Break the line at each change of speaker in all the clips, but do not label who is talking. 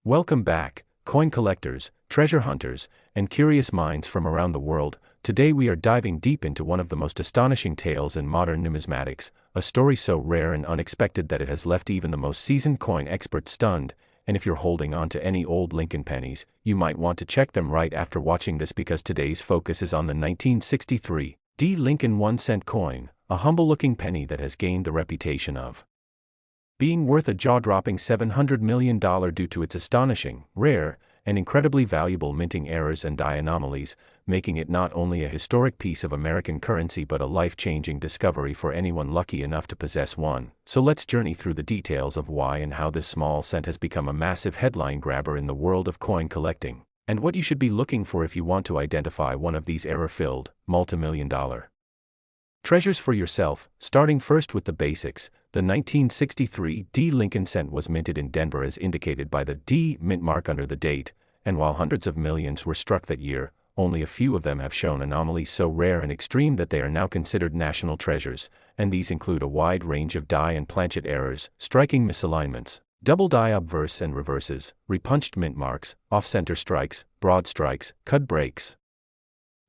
Welcome back, coin collectors, treasure hunters, and curious minds from around the world. Today we are diving deep into one of the most astonishing tales in modern numismatics, a story so rare and unexpected that it has left even the most seasoned coin experts stunned. And if you're holding on to any old Lincoln pennies, you might want to check them right after watching this, because today's focus is on the 1963 Lincoln 1-cent coin, a humble-looking penny that has gained the reputation of being worth a jaw-dropping $700 million due to its astonishing, rare, and incredibly valuable minting errors and die anomalies, making it not only a historic piece of American currency but a life-changing discovery for anyone lucky enough to possess one. So let's journey through the details of why and how this small cent has become a massive headline grabber in the world of coin collecting, and what you should be looking for if you want to identify one of these error-filled, multi-million-dollar treasures for yourself. Starting first with the basics, the 1963 Lincoln cent was minted in Denver as indicated by the D mint mark under the date, and while hundreds of millions were struck that year, only a few of them have shown anomalies so rare and extreme that they are now considered national treasures, and these include a wide range of die and planchet errors, striking misalignments, double die obverse and reverses, repunched mint marks, off-center strikes, broad strikes, cut breaks,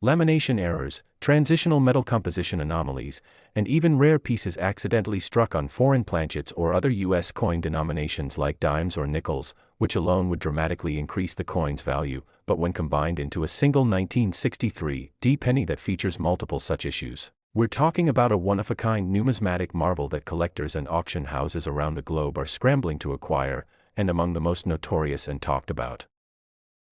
lamination errors, transitional metal composition anomalies, and even rare pieces accidentally struck on foreign planchets or other U.S. coin denominations like dimes or nickels, which alone would dramatically increase the coin's value, but when combined into a single 1963 penny that features multiple such issues, we're talking about a one-of-a-kind numismatic marvel that collectors and auction houses around the globe are scrambling to acquire. And among the most notorious and talked about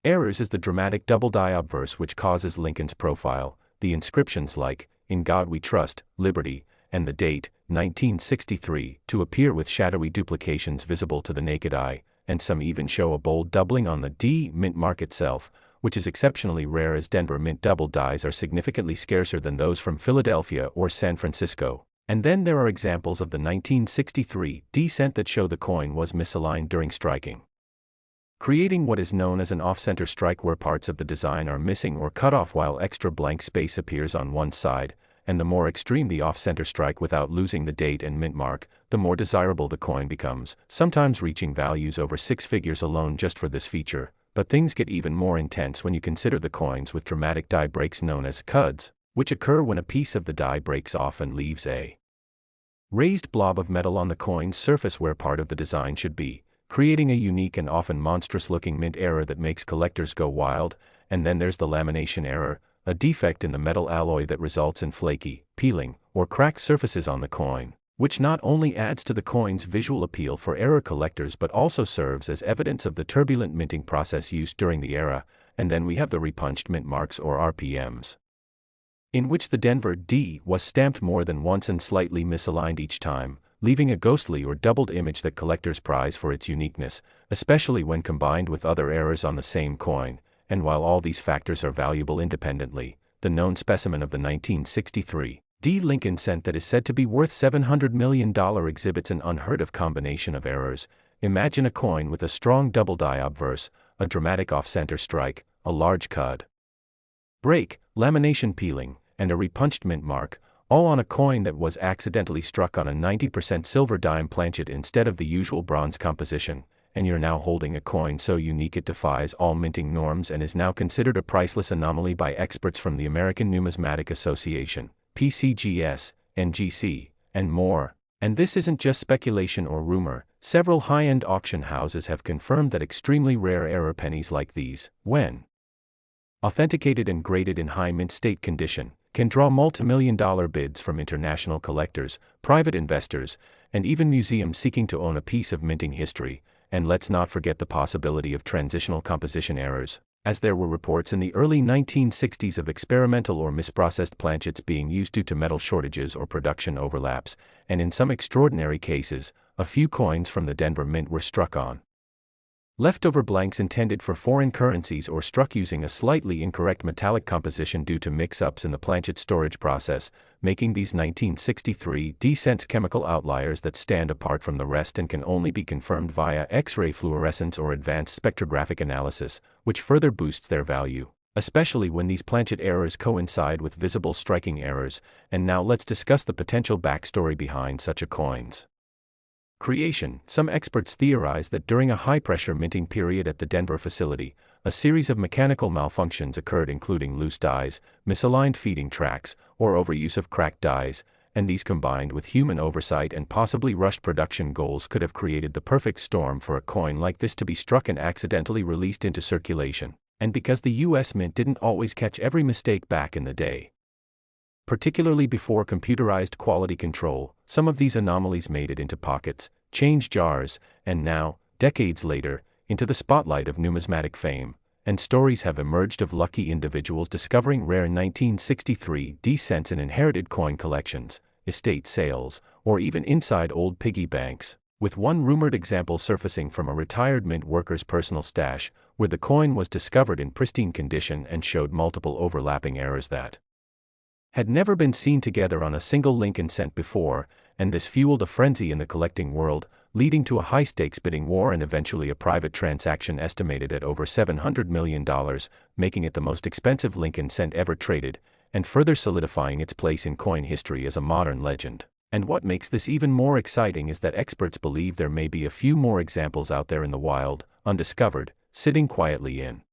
errors is the dramatic double die obverse, which causes Lincoln's profile, the inscriptions like, "In God We Trust," "Liberty," and the date, 1963, to appear with shadowy duplications visible to the naked eye, and some even show a bold doubling on the D mint mark itself, which is exceptionally rare as Denver mint double dies are significantly scarcer than those from Philadelphia or San Francisco. And then there are examples of the 1963 cent that show the coin was misaligned during striking, creating what is known as an off-center strike, where parts of the design are missing or cut off while extra blank space appears on one side. And the more extreme the off-center strike without losing the date and mint mark, the more desirable the coin becomes, sometimes reaching values over six figures alone just for this feature. But things get even more intense when you consider the coins with dramatic die breaks known as cuds, which occur when a piece of the die breaks off and leaves a raised blob of metal on the coin's surface where part of the design should be, creating a unique and often monstrous-looking mint error that makes collectors go wild. And then there's the lamination error, a defect in the metal alloy that results in flaky, peeling, or cracked surfaces on the coin, which not only adds to the coin's visual appeal for error collectors but also serves as evidence of the turbulent minting process used during the era. And then we have the repunched mint marks, or RPMs, in which the Denver D was stamped more than once and slightly misaligned each time, leaving a ghostly or doubled image that collectors prize for its uniqueness, especially when combined with other errors on the same coin. And while all these factors are valuable independently, the known specimen of the 1963 Lincoln cent that is said to be worth $700 million exhibits an unheard-of combination of errors. Imagine a coin with a strong double die obverse, a dramatic off-center strike, a large cud break, lamination peeling, and a repunched mint mark, all on a coin that was accidentally struck on a 90% silver dime planchet instead of the usual bronze composition. And you're now holding a coin so unique it defies all minting norms and is now considered a priceless anomaly by experts from the American Numismatic Association, PCGS, NGC, and more. And this isn't just speculation or rumor. Several high-end auction houses have confirmed that extremely rare error pennies like these, when authenticated and graded in high mint state condition, can draw multi-million-dollar bids from international collectors, private investors, and even museums seeking to own a piece of minting history. And let's not forget the possibility of transitional composition errors, as there were reports in the early 1960s of experimental or misprocessed planchets being used due to metal shortages or production overlaps. And in some extraordinary cases, a few coins from the Denver Mint were struck on leftover blanks intended for foreign currencies or struck using a slightly incorrect metallic composition due to mix-ups in the planchet storage process, making these 1963 cents chemical outliers that stand apart from the rest and can only be confirmed via X-ray fluorescence or advanced spectrographic analysis, which further boosts their value, especially when these planchet errors coincide with visible striking errors. And now let's discuss the potential backstory behind such a coins Creation. Some experts theorize that during a high-pressure minting period at the Denver facility, a series of mechanical malfunctions occurred, including loose dies, misaligned feeding tracks, or overuse of cracked dies, and these combined with human oversight and possibly rushed production goals could have created the perfect storm for a coin like this to be struck and accidentally released into circulation. And because the US Mint didn't always catch every mistake back in the day, particularly before computerized quality control, some of these anomalies made it into pockets, change jars, and now, decades later, into the spotlight of numismatic fame, and stories have emerged of lucky individuals discovering rare 1963 cents in inherited coin collections, estate sales, or even inside old piggy banks, with one rumored example surfacing from a retired mint worker's personal stash, where the coin was discovered in pristine condition and showed multiple overlapping errors that had never been seen together on a single Lincoln cent before, and this fueled a frenzy in the collecting world, leading to a high-stakes bidding war and eventually a private transaction estimated at over $700 million, making it the most expensive Lincoln cent ever traded, and further solidifying its place in coin history as a modern legend. And what makes this even more exciting is that experts believe there may be a few more examples out there in the wild, undiscovered, sitting quietly in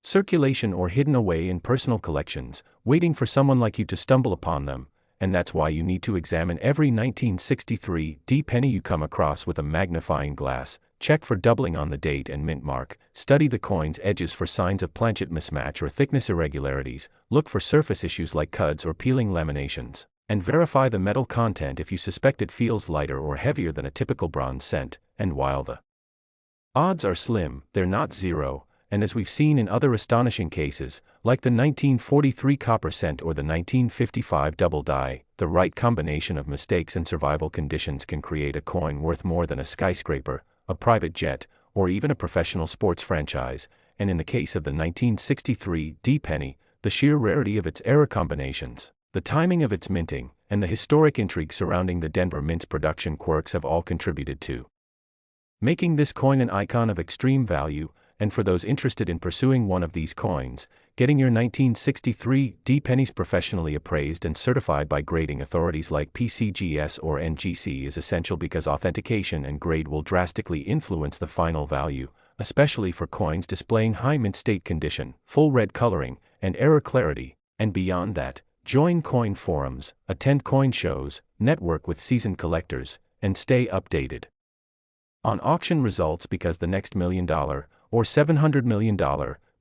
circulation or hidden away in personal collections, waiting for someone like you to stumble upon them, and that's why you need to examine every 1963 penny you come across with a magnifying glass, check for doubling on the date and mint mark, study the coin's edges for signs of planchet mismatch or thickness irregularities, look for surface issues like cuds or peeling laminations, and verify the metal content if you suspect it feels lighter or heavier than a typical bronze cent, and while the odds are slim, they're not zero. And as we've seen in other astonishing cases, like the 1943 copper cent or the 1955 double die, the right combination of mistakes and survival conditions can create a coin worth more than a skyscraper, a private jet, or even a professional sports franchise, and in the case of the 1963 penny, the sheer rarity of its error combinations, the timing of its minting, and the historic intrigue surrounding the Denver Mint's production quirks have all contributed to making this coin an icon of extreme value. And for those interested in pursuing one of these coins, getting your 1963 pennies professionally appraised and certified by grading authorities like PCGS or NGC is essential, because authentication and grade will drastically influence the final value, especially for coins displaying high mint state condition, full red coloring, and error clarity. And beyond that, join coin forums, attend coin shows, network with seasoned collectors, and stay updated on auction results, because the next $1 million or $700 million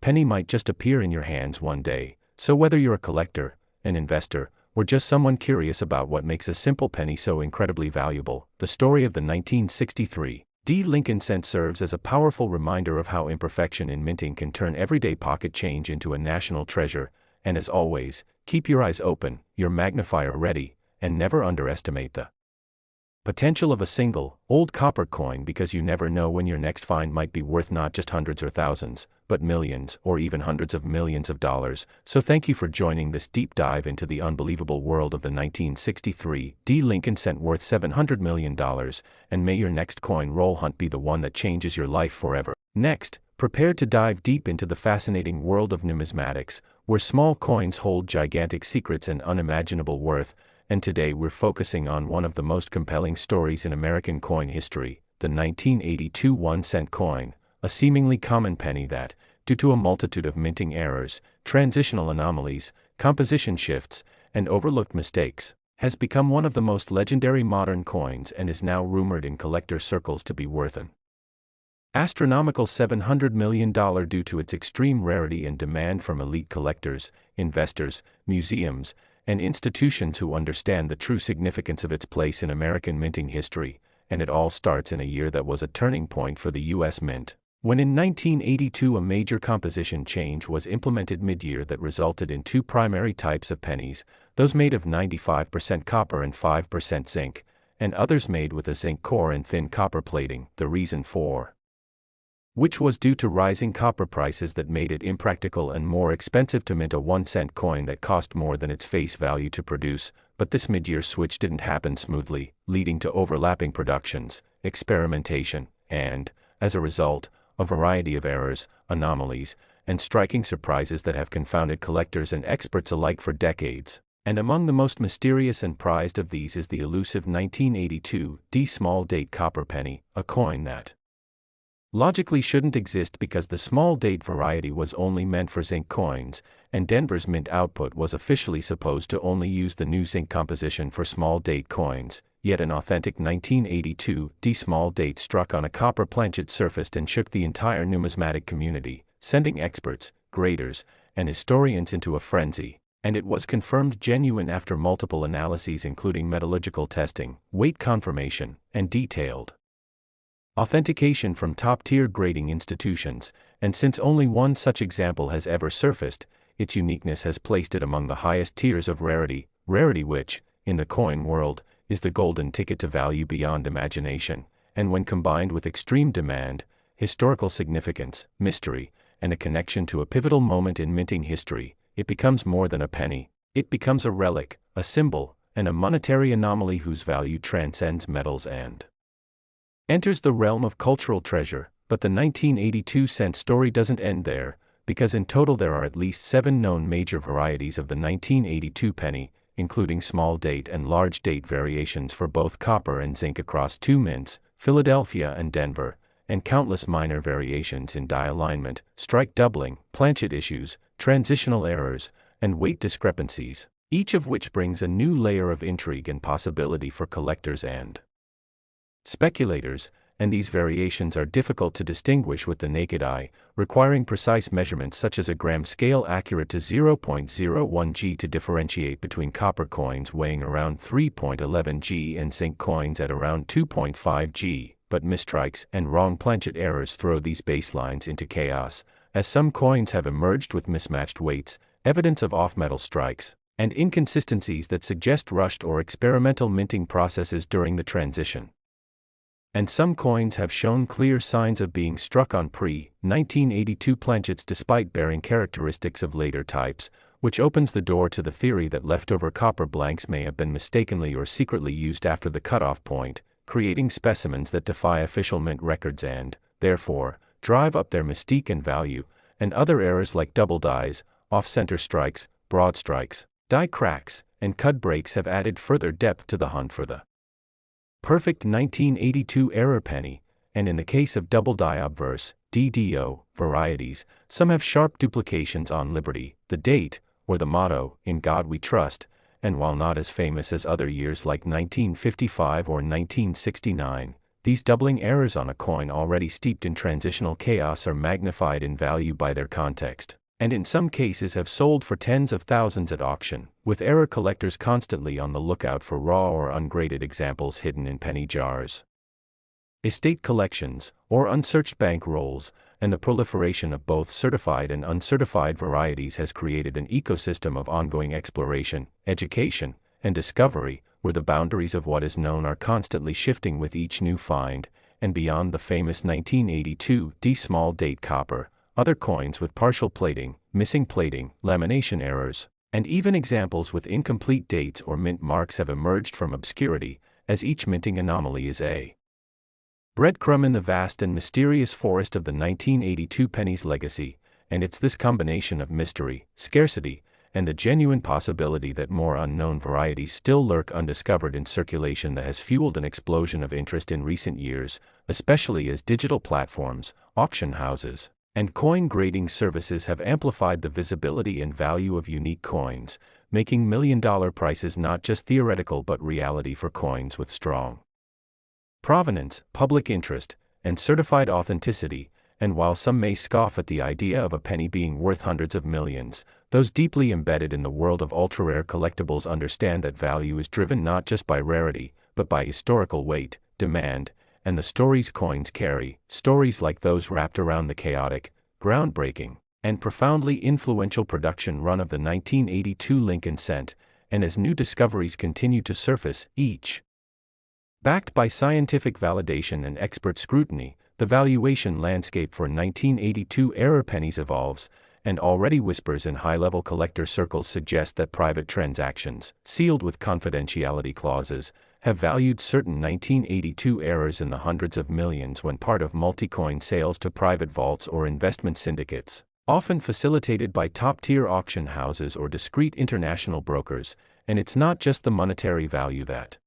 penny might just appear in your hands one day. So whether you're a collector, an investor, or just someone curious about what makes a simple penny so incredibly valuable, the story of the 1963 Lincoln cent serves as a powerful reminder of how imperfection in minting can turn everyday pocket change into a national treasure. And as always, keep your eyes open, your magnifier ready, and never underestimate the potential of a single, old copper coin, because you never know when your next find might be worth not just hundreds or thousands, but millions or even hundreds of millions of dollars. So thank you for joining this deep dive into the unbelievable world of the 1963 Lincoln cent worth $700 million, and may your next coin roll hunt be the one that changes your life forever. Next, prepare to dive deep into the fascinating world of numismatics, where small coins hold gigantic secrets and unimaginable worth. And today we're focusing on one of the most compelling stories in American coin history, the 1982 1-cent coin, a seemingly common penny that, due to a multitude of minting errors, transitional anomalies, composition shifts, and overlooked mistakes, has become one of the most legendary modern coins and is now rumored in collector circles to be worth an astronomical $700 million due to its extreme rarity and demand from elite collectors, investors, museums, and institutions who understand the true significance of its place in American minting history. And it all starts in a year that was a turning point for the U.S. Mint, when in 1982 a major composition change was implemented mid-year that resulted in two primary types of pennies, those made of 95% copper and 5% zinc, and others made with a zinc core and thin copper plating, the reason for which was due to rising copper prices that made it impractical and more expensive to mint a 1-cent coin that cost more than its face value to produce. But this mid-year switch didn't happen smoothly, leading to overlapping productions, experimentation, and, as a result, a variety of errors, anomalies, and striking surprises that have confounded collectors and experts alike for decades. And among the most mysterious and prized of these is the elusive 1982 D small date copper penny, a coin that logically shouldn't exist because the small date variety was only meant for zinc coins, and Denver's mint output was officially supposed to only use the new zinc composition for small date coins, yet an authentic 1982 D small date struck on a copper planchet surfaced and shook the entire numismatic community, sending experts, graders, and historians into a frenzy, and it was confirmed genuine after multiple analyses including metallurgical testing, weight confirmation, and detailed authentication from top-tier grading institutions, and since only one such example has ever surfaced, its uniqueness has placed it among the highest tiers of rarity which, in the coin world, is the golden ticket to value beyond imagination, and when combined with extreme demand, historical significance, mystery, and a connection to a pivotal moment in minting history, it becomes more than a penny. It becomes a relic, a symbol, and a monetary anomaly whose value transcends metals and enters the realm of cultural treasure. But the 1982 story doesn't end there, because in total there are at least 7 known major varieties of the 1982 penny, including small date and large date variations for both copper and zinc across 2 mints, Philadelphia and Denver, and countless minor variations in die alignment, strike doubling, planchet issues, transitional errors, and weight discrepancies, each of which brings a new layer of intrigue and possibility for collectors and speculators, and these variations are difficult to distinguish with the naked eye, requiring precise measurements such as a gram scale accurate to 0.01 g to differentiate between copper coins weighing around 3.11 g and zinc coins at around 2.5 g, but mistrikes and wrong planchet errors throw these baselines into chaos, as some coins have emerged with mismatched weights, evidence of off-metal strikes, and inconsistencies that suggest rushed or experimental minting processes during the transition. And some coins have shown clear signs of being struck on pre-1982 planchets despite bearing characteristics of later types, which opens the door to the theory that leftover copper blanks may have been mistakenly or secretly used after the cutoff point, creating specimens that defy official mint records and, therefore, drive up their mystique and value, and other errors like double dies, off-center strikes, broad strikes, die cracks, and cud breaks have added further depth to the hunt for the perfect 1982 error penny, and in the case of double die obverse, DDO, varieties, some have sharp duplications on Liberty, the date, or the motto, In God We Trust, and while not as famous as other years like 1955 or 1969, these doubling errors on a coin already steeped in transitional chaos are magnified in value by their context, and in some cases have sold for tens of thousands at auction, with error collectors constantly on the lookout for raw or ungraded examples hidden in penny jars. Estate collections, or unsearched bank rolls, and the proliferation of both certified and uncertified varieties has created an ecosystem of ongoing exploration, education, and discovery, where the boundaries of what is known are constantly shifting with each new find, and beyond the famous 1982 D small date copper, other coins with partial plating, missing plating, lamination errors, and even examples with incomplete dates or mint marks have emerged from obscurity, as each minting anomaly is a breadcrumb in the vast and mysterious forest of the 1982 penny's legacy, and it's this combination of mystery, scarcity, and the genuine possibility that more unknown varieties still lurk undiscovered in circulation that has fueled an explosion of interest in recent years, especially as digital platforms, auction houses, and coin grading services have amplified the visibility and value of unique coins, making million-dollar prices not just theoretical but reality for coins with strong provenance, public interest, and certified authenticity. And while some may scoff at the idea of a penny being worth hundreds of millions, those deeply embedded in the world of ultra-rare collectibles understand that value is driven not just by rarity, but by historical weight, demand, and the stories coins carry, stories like those wrapped around the chaotic, groundbreaking, and profoundly influential production run of the 1982 Lincoln Cent, and as new discoveries continue to surface, each backed by scientific validation and expert scrutiny, the valuation landscape for 1982 error pennies evolves, and already whispers in high-level collector circles suggest that private transactions, sealed with confidentiality clauses, have valued certain 1982 errors in the hundreds of millions when part of multi-coin sales to private vaults or investment syndicates, often facilitated by top-tier auction houses or discreet international brokers, and it's not just the monetary value that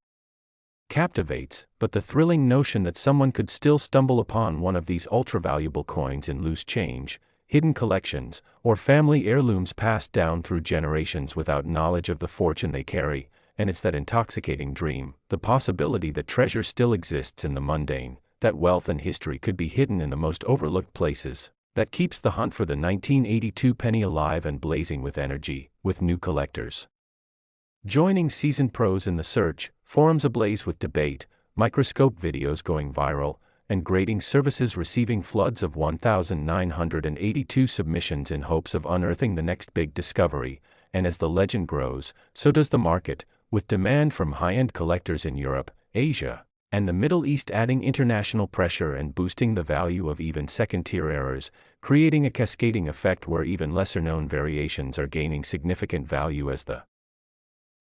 captivates, but the thrilling notion that someone could still stumble upon one of these ultra-valuable coins in loose change, hidden collections, or family heirlooms passed down through generations without knowledge of the fortune they carry. And it's that intoxicating dream, the possibility that treasure still exists in the mundane, that wealth and history could be hidden in the most overlooked places, that keeps the hunt for the 1982 penny alive and blazing with energy, with new collectors joining seasoned pros in the search, forums ablaze with debate, microscope videos going viral, and grading services receiving floods of 1,982 submissions in hopes of unearthing the next big discovery. And as the legend grows, so does the market, with demand from high-end collectors in Europe, Asia, and the Middle East adding international pressure and boosting the value of even second-tier errors, creating a cascading effect where even lesser-known variations are gaining significant value as the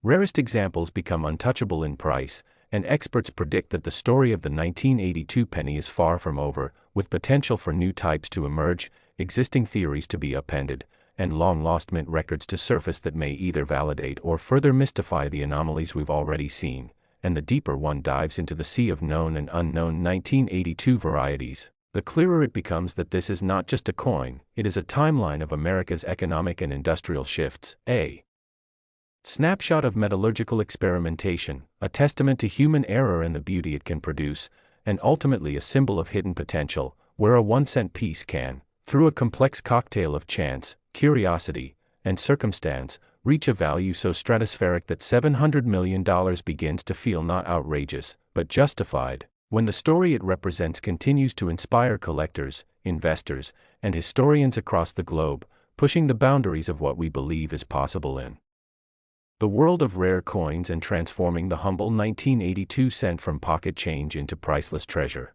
rarest examples become untouchable in price, and experts predict that the story of the 1982 penny is far from over, with potential for new types to emerge, existing theories to be upended, and long-lost mint records to surface that may either validate or further mystify the anomalies we've already seen. And the deeper one dives into the sea of known and unknown 1982 varieties, the clearer it becomes that this is not just a coin, it is a timeline of America's economic and industrial shifts, a snapshot of metallurgical experimentation, a testament to human error and the beauty it can produce, and ultimately a symbol of hidden potential, where a 1-cent piece can, through a complex cocktail of chance, curiosity, and circumstance, reach a value so stratospheric that $700 million begins to feel not outrageous, but justified, when the story it represents continues to inspire collectors, investors, and historians across the globe, pushing the boundaries of what we believe is possible in the world of rare coins and transforming the humble 1982 cent from pocket change into priceless treasure.